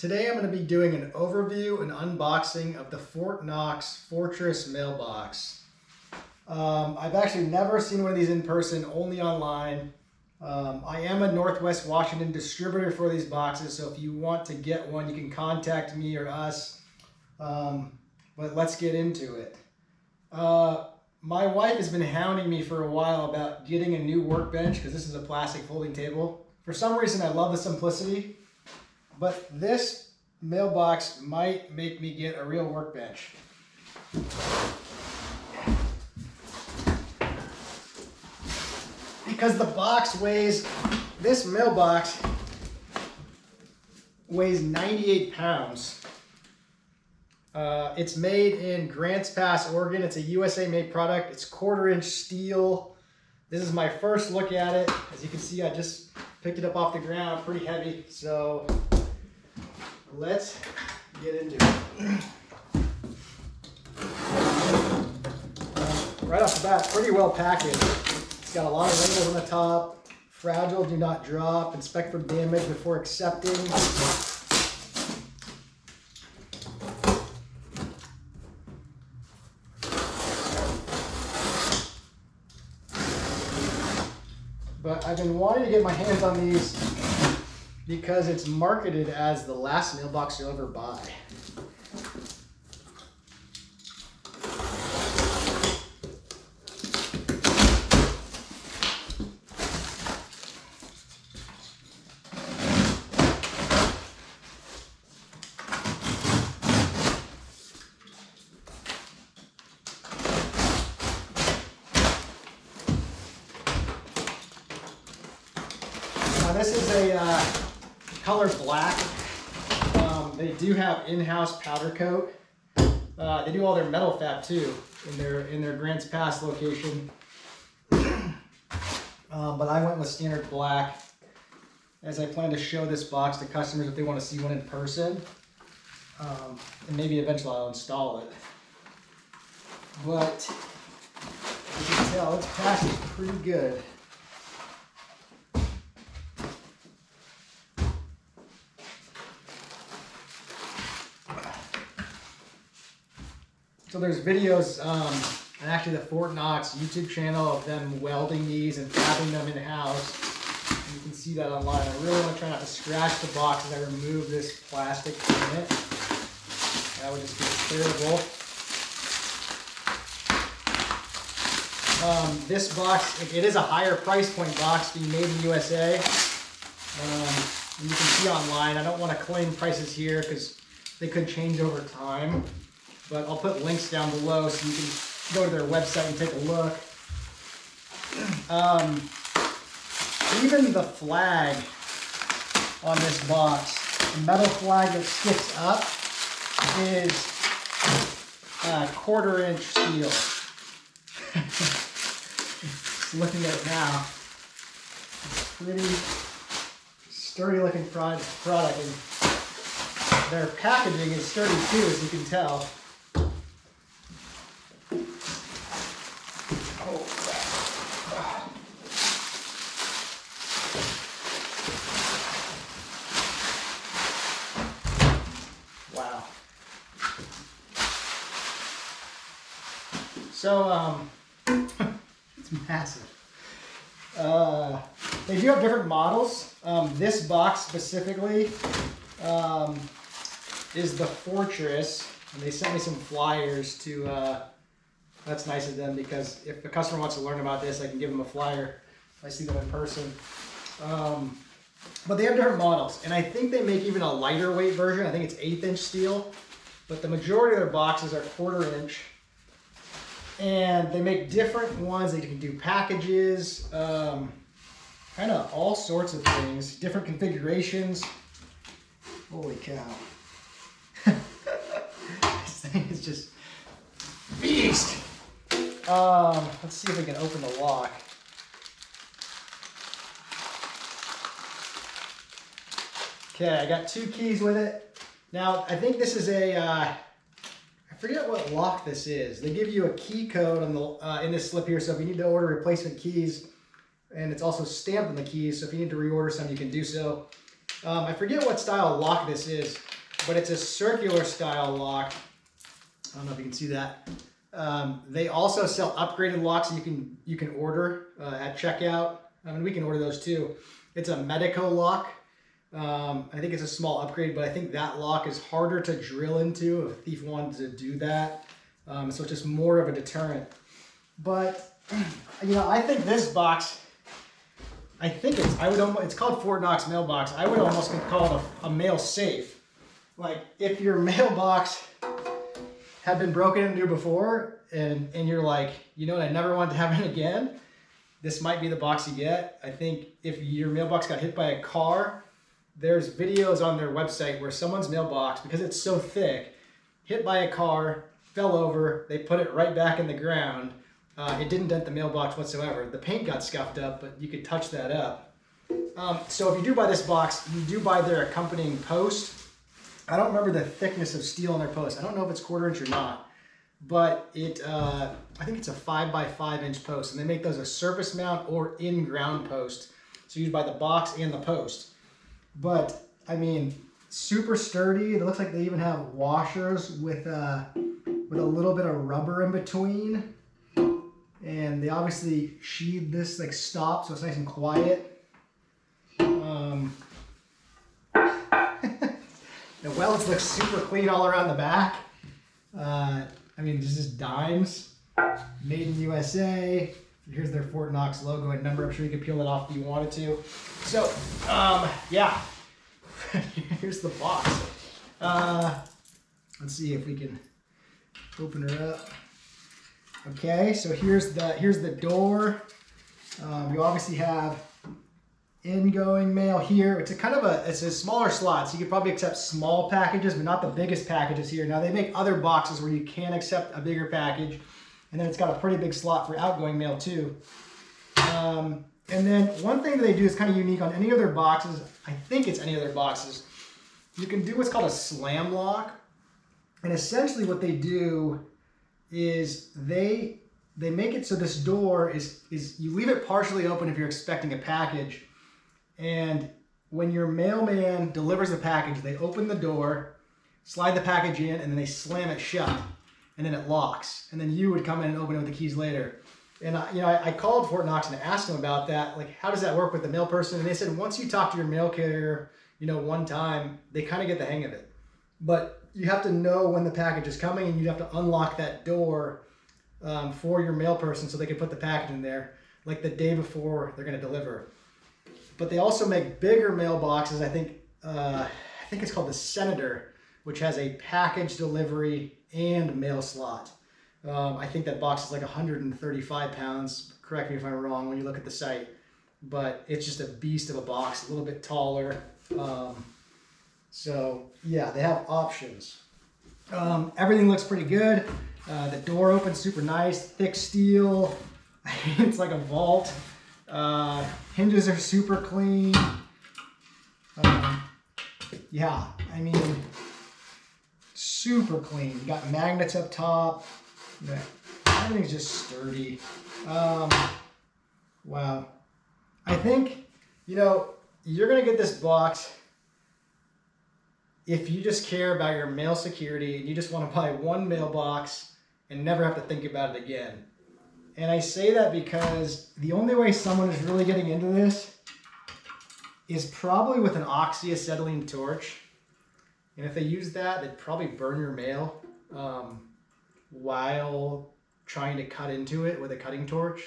Today I'm going to be doing an overview and unboxing of the Fort Knox Fortress Mailbox. I've actually never seen one of these in person, only online. I am a Northwest Washington distributor for these boxes, so if you want to get one, you can contact me or us. But let's get into it. My wife has been hounding me for a while about getting a new workbench because this is a plastic folding table. For some reason, I love the simplicity, but this mailbox might make me get a real workbench. Because the box weighs, this mailbox weighs 98 pounds. It's made in Grants Pass, Oregon. It's a USA made product. It's 1/4 inch steel. This is my first look at it. As you can see, I just picked it up off the ground, pretty heavy. So let's get into it. Right off the bat, pretty well packaged. It's got a lot of labels on the top. Fragile, do not drop. Inspect for damage before accepting. But I've been wanting to get my hands on these because it's marketed as the last mailbox you'll ever buy. This is a color black. They do have in-house powder coat. They do all their metal fab too in their Grants Pass location. But I went with standard black as I plan to show this box to customers if they want to see one in person. And maybe eventually I'll install it. But you can tell it's packaged pretty good. So there's videos on actually the Fort Knox YouTube channel of them welding these and fabbing them in-house. You can see that online. I really want to try not to scratch the box as I remove this plastic from it. That would just be terrible. This box, it is a higher price point box being made in USA. And you can see online, I don't want to claim prices here because they could change over time. But I'll put links down below so you can go to their website and take a look. Even the flag on this box, the metal flag that sticks up, is 1/4 inch steel. Just looking at it now, it's pretty sturdy looking product, and their packaging is sturdy too, as you can tell. Wow. So, it's massive. They do have different models. This box specifically is the Fortress, and they sent me some flyers to, that's nice of them because if the customer wants to learn about this, I can give them a flyer if I see them in person. But they have different models, and I think they make even a lighter weight version. I think it's 1/8 inch steel, but the majority of their boxes are 1/4 inch. And they make different ones. They can do packages, kind of all sorts of things, different configurations. Holy cow. This thing is just beast. Let's see if we can open the lock. Okay, I got 2 keys with it. Now, I think this is a, I forget what lock this is. They give you a key code on the in this slip here, so if you need to order replacement keys, and it's also stamped on the keys, so if you need to reorder some, you can do so. I forget what style lock this is, but it's a circular style lock. I don't know if you can see that. They also sell upgraded locks you can order at checkout. I mean, we can order those too. It's a Medico lock. I think it's a small upgrade, but I think that lock is harder to drill into if a thief wanted to do that. So it's just more of a deterrent. But you know, I think this box, it's called Fort Knox Mailbox. I would almost call it a mail safe. Like if your mailbox had been broken into before and you're like, you know what, I never want to happen again, this might be the box you get. I think if your mailbox got hit by a car, there's videos on their website where someone's mailbox, because it's so thick, hit by a car, fell over, they put it right back in the ground. It didn't dent the mailbox whatsoever. The paint got scuffed up, but you could touch that up. So if you do buy this box, you do buy their accompanying post. I don't remember the thickness of steel on their post. I don't know if it's 1/4 inch or not, but I think it's a 5 by 5 inch post, and they make those a surface mount or in-ground post. So you buy the box and the post. But I mean, super sturdy. It looks like they even have washers with a little bit of rubber in between. And they obviously sheathed this like stop, so it's nice and quiet. The welds look super clean all around the back. I mean, this is dimes, made in USA. Here's their Fort Knox logo and number. I'm sure you could peel it off if you wanted to. So, yeah, here's the box. Let's see if we can open her up. Okay, so here's the door. You obviously have ingoing mail here. It's a smaller slot, so you could probably accept small packages, but not the biggest packages here. Now they make other boxes where you can accept a bigger package, and then it's got a pretty big slot for outgoing mail too. And then one thing that they do is kind of unique on any of their boxes. I think it's any of their boxes. You can do what's called a slam lock, and essentially what they do is they make it so this door is you leave it partially open if you're expecting a package, and when your mailman delivers the package, they open the door, slide the package in, and then they slam it shut, and then it locks, and then you would come in and open it with the keys later. And I called Fort Knox and asked them about that, like how does that work with the mail person, and they said once you talk to your mail carrier, one time, they kind of get the hang of it. But you have to know when the package is coming, and you have to unlock that door for your mail person so they can put the package in there like the day before they're going to deliver. But they also make bigger mailboxes. I think it's called the Senator, which has a package delivery and mail slot. I think that box is like 135 pounds. Correct me if I'm wrong when you look at the site. But it's just a beast of a box, a little bit taller. So yeah, they have options. Everything looks pretty good. The door opens super nice, thick steel. It's like a vault. Hinges are super clean. Yeah, I mean, super clean. You got magnets up top. Yeah, everything's just sturdy. Wow. I think, you're gonna get this box if you just care about your mail security and you just want to buy one mailbox and never have to think about it again. And I say that because the only way someone is really getting into this is probably with an oxyacetylene torch. And if they use that, they'd probably burn your mail while trying to cut into it with a cutting torch.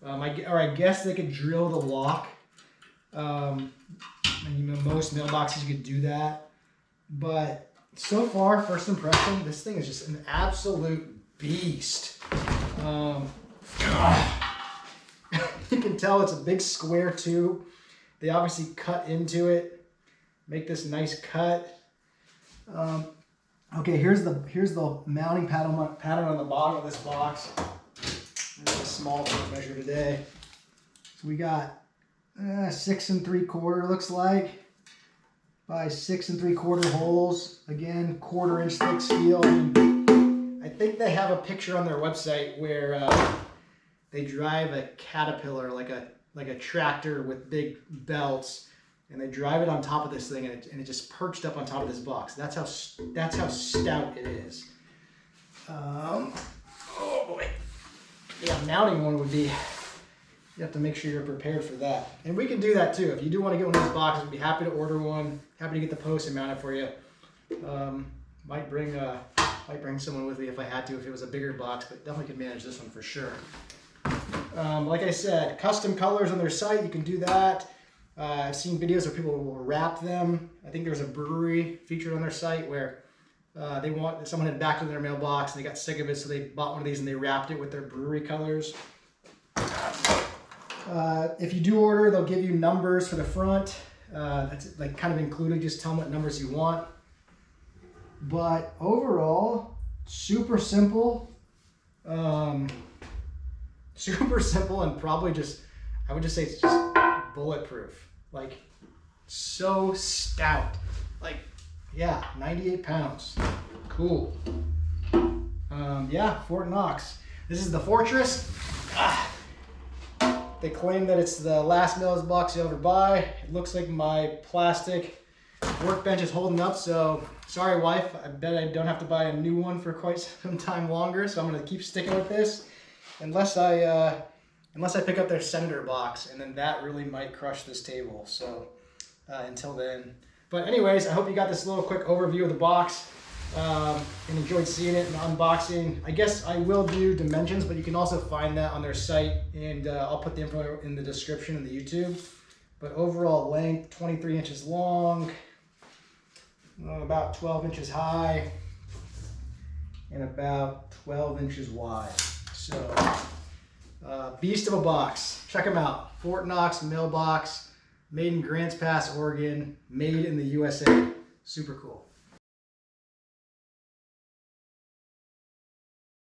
I guess they could drill the lock. And most mailboxes you could do that. But so far, first impression, this thing is just an absolute beast. You can tell it's a big square tube. They obviously cut into it, make this nice cut. Okay, here's the mounting pattern on the bottom of this box. This is a small tape measure today. So we got 6 3/4 looks like by 6 3/4 holes. Again, 1/4 inch thick steel. I think they have a picture on their website where they drive a Caterpillar, like a tractor with big belts, and they drive it on top of this thing, and it just perched up on top of this box. That's how stout it is. Oh boy. Yeah, mounting one would be, you have to make sure you're prepared for that. And we can do that too. If you do want to get one of these boxes, we'd be happy to order one. Happy to get the post and mount it for you. Might bring someone with me if I had to, if it was a bigger box, but definitely could manage this one for sure. Like I said, custom colors on their site, you can do that. I've seen videos where people will wrap them. I think there's a brewery featured on their site where someone had backed in their mailbox and they got sick of it, so they bought one of these and they wrapped it with their brewery colors. If you do order, they'll give you numbers for the front. That's like kind of included. Just tell them what numbers you want. But overall, super simple. Super simple, and probably I would just say it's just bulletproof. Like, so stout. Like, yeah, 98 pounds. Cool. Yeah, Fort Knox. This is the Fortress. They claim that it's the last mailbox you'll ever buy. It looks like my plastic workbench is holding up, so sorry, wife. I bet I don't have to buy a new one for quite some time longer, so I'm going to keep sticking with this unless I pick up their sender box, and then that really might crush this table. So until then. But anyways, I hope you got this little quick overview of the box and enjoyed seeing it and unboxing. I guess I will do dimensions, but you can also find that on their site, and I'll put the info in the description in the YouTube. But overall length, 23 inches long, about 12 inches high, and about 12 inches wide. So, beast of a box. Check them out. Fort Knox Mailbox, made in Grants Pass, Oregon, made in the USA. Super cool.